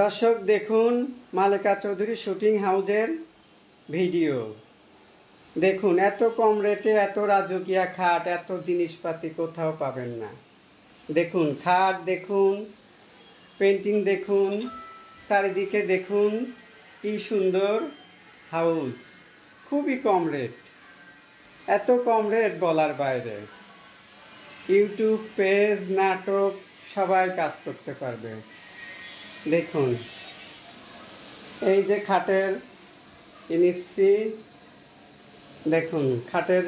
দর্শক দেখুন মালেকা চৌধুরী শুটিং হাউসের ভিডিও দেখুন। এত কম রেটে এত রাজকীয় খাট, এত জিনিসপাতি কোথাও পাবেন না। দেখুন খাট দেখুন, পেন্টিং দেখুন, চারিদিকে দেখুন কি সুন্দর হাউস। খুবই কম রেট, এত কম রেট বলার বাইরে। ইউটিউব পেজ, নাটক সবাই কাজ করতে পারবে। দেখুন এই যে খাটের নিচ্ছি, দেখুন খাটের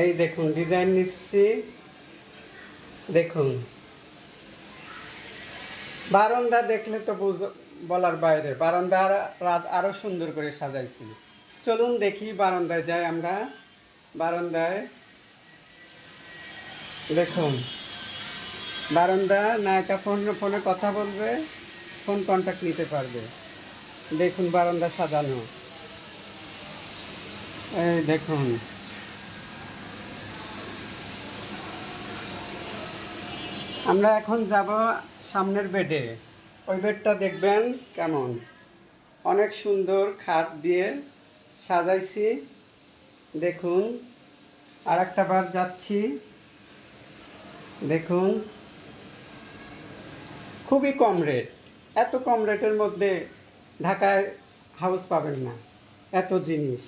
এই দেখুন ডিজাইন নিচ্ছি। দেখুন বারান্দা দেখলে তো বলার বাইরে, বারান্দা আরো সুন্দর করে সাজাইছি। চলুন দেখি বারান্দায় যাই আমরা। বারান্দায় দেখুন, বারান্দা নায়িকা ফোনে কথা বলবে, ফোন কন্ট্যাক্ট নিতে পারবে। দেখুন বারান্দা সাজানো, এই দেখুন। আমরা এখন যাব সামনের বেডে। ওই বেডটা দেখবেন কেমন, অনেক সুন্দর খাট দিয়ে সাজাইছি। দেখুন আর একটা বার যাচ্ছি, দেখুন খুবই কম রেট। এত কম রেটের মধ্যে ঢাকায় হাউস পাবেন না, এত জিনিস।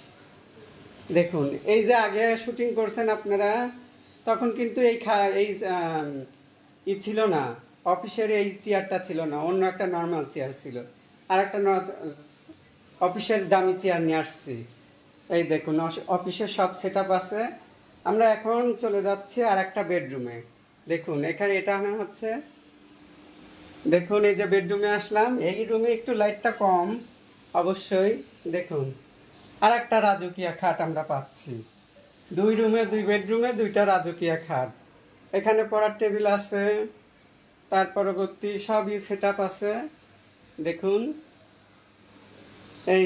দেখুন এই যে আগে শুটিং করছেন আপনারা, তখন কিন্তু এই ছিল না, অফিসের এই চেয়ারটা ছিল না, অন্য একটা নর্মাল চেয়ার ছিল। আর একটা অফিসের দামি চেয়ার নিয়ে আসছি। এই দেখুন অফিসের সব সেট আপ আছে। আমরা এখন চলে যাচ্ছি আর একটা বেডরুমে। দেখুন এখানে এটা হচ্ছে, দেখুন এই যে বেডরুমে আসলাম। এই রুমে একটু লাইটটা কম অবশ্যই। দেখুন আর একটা রাজকীয় খাট আমরা পাচ্ছি। দুই বেডরুমে দুইটা রাজকীয় খাট। এখানে পড়ার টেবিল আছে, তার পরবর্তী সবই সেট আপ আছে। দেখুন এই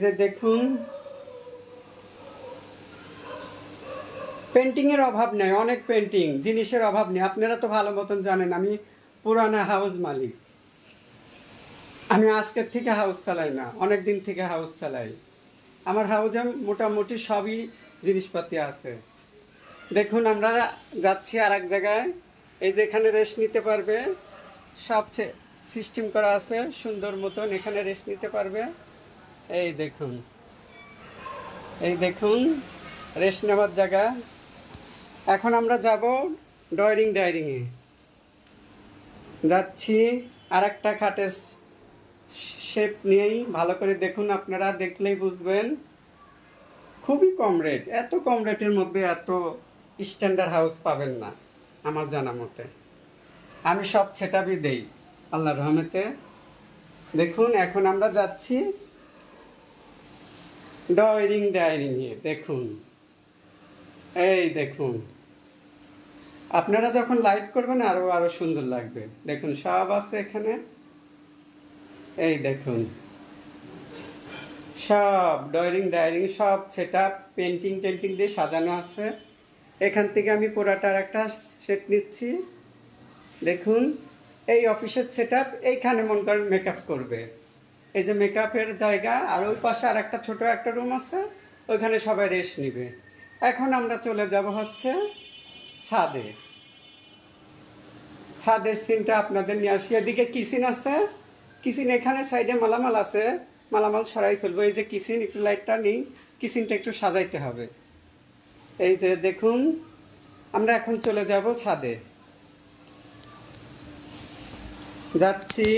যে দেখুন, পেন্টিংয়ের অভাব নেই, অনেক পেন্টিং জিনিসের অভাব নেই। আপনারা তো ভালো মতন জানেন আমি পুরানা হাউস মালিক। আমি আজকের থেকে হাউস চালাই না, অনেক দিন থেকে হাউস চালাই। আমার হাউসে মোটামুটি সবই জিনিসপাতি আছে। দেখুন আমরা যাচ্ছি আর এক জায়গায়। এই যে এখানে রেস্ট নিতে পারবে, সব সিস্টেম করা আছে সুন্দর মতন, এখানে রেস্ট নিতে পারবে। এই দেখুন, এই দেখুন রেস্ট নেওয়ার জায়গা। এখন আমরা যাব ডাইনিংয়ে যাচ্ছি। আর একটা খাটের শেপ নিয়েই ভালো করে দেখুন, আপনারা দেখলেই বুঝবেন। খুবই কম রেট, এত কম রেটের মধ্যে এত স্ট্যান্ডার্ড হাউস পাবেন না আমার জানা মতে। আমি সব সেটআপই দেই আল্লাহর রহমতে। দেখুন এখন আমরা যাচ্ছি ডাইনিংয়ে। দেখুন এই দেখুন, আপনারা যখন লাইট করবেন আরো সুন্দর লাগবে। দেখুন সব আছে এখানে, এই দেখুন সব ডাইনিং সব সেটআপ পেন্টিং দিয়ে সাজানো আছে। এখান থেকে আমি পুরাটার একটা সেট নিচ্ছি। দেখুন এই অফিসের সেটআপ, এইখানে মন করেন মেকআপ করবে। এই যে মেকআপের জায়গা, আর ওই পাশে আর একটা ছোট একটা রুম আছে, ওইখানে সবাই রেস্ট নিবে। এখন আমরা চলে যাব হচ্ছে ছাদের সিনটা আপনাদের নিয়ে আসি। এদিকে কিচেন আছে, কিচেন এখানে সাইডে মালামাল আছে, মালামাল সরাই ফেলবো। এই যে কিচেন, একটু লাইটটা নিই, কিচেনটা একটু সাজাইতে হবে। এই যে দেখুন আমরা এখন চলে যাব ছাদে, যাচ্ছি।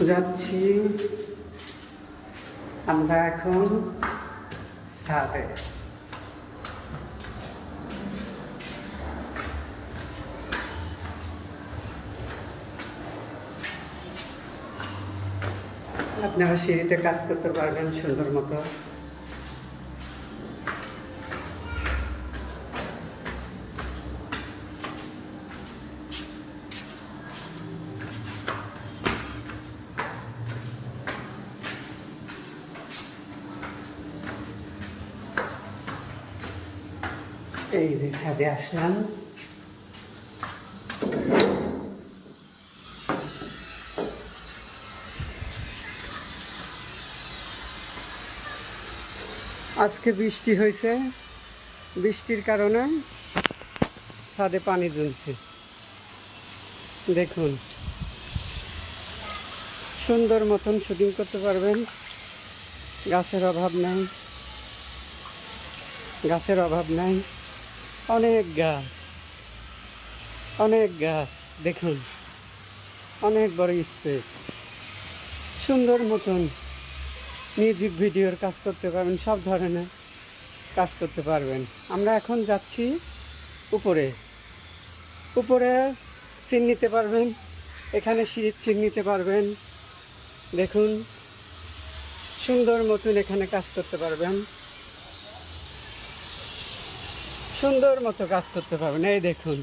যাচ্ছি আমরা এখন ছাদে। আপনারা সিঁড়িতে কাজ করতে পারবেন সুন্দর মতো। এই যে ছাদে আসলাম। আজকে বৃষ্টি হয়েছে, বৃষ্টির কারণে ছাদে পানি জমছে। দেখুন সুন্দর মতন শুটিং করতে পারবেন। গাছের অভাব নাই, গাছের অভাব নাই। অনেক গাছ, অনেক গাছ। দেখুন অনেক বড় স্পেস, সুন্দর মতন মিউজিক ভিডিওর কাজ করতে পারবেন, সব ধরনের কাজ করতে পারবেন। আমরা এখন যাচ্ছি উপরে। উপরে সিন নিতে পারবেন, এখানে শীত সিন নিতে পারবেন। দেখুন সুন্দর মতন এখানে কাজ করতে পারবেন, সুন্দর মতো কাজ করতে পারবেন। এই দেখুন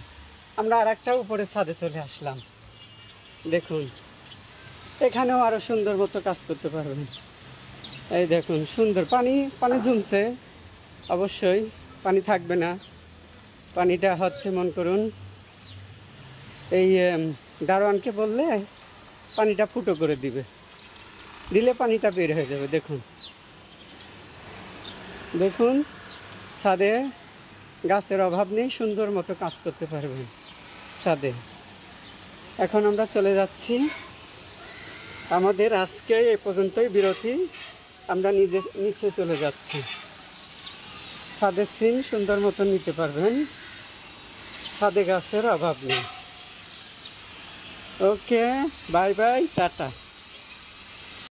আমরা আর একটা উপরে ছাদে চলে আসলাম। দেখুন এখানেও আরও সুন্দর মতো কাজ করতে পারবেন। এই দেখুন সুন্দর পানি, পানি জমছে, অবশ্যই পানি থাকবে না। পানিটা হচ্ছে মনে করুন এই দারোয়ানকে বললে পানিটা ফুটো করে দিবে, দিলে পানিটা বের হয়ে যাবে। দেখুন দেখুন ছাদে গাছের অভাব নেই, সুন্দর মতো কাজ করতে পারবেন ছাদে। এখন আমরা চলে যাচ্ছি। আমাদের আজকে এ পর্যন্তই বিরতি। আমরা নিচে চলে যাচ্ছি। ছাদের সিন সুন্দর মতো নিতে পারবেন, ছাদে গাছের অভাব নেই। ওকে, বাই বাই, টাটা।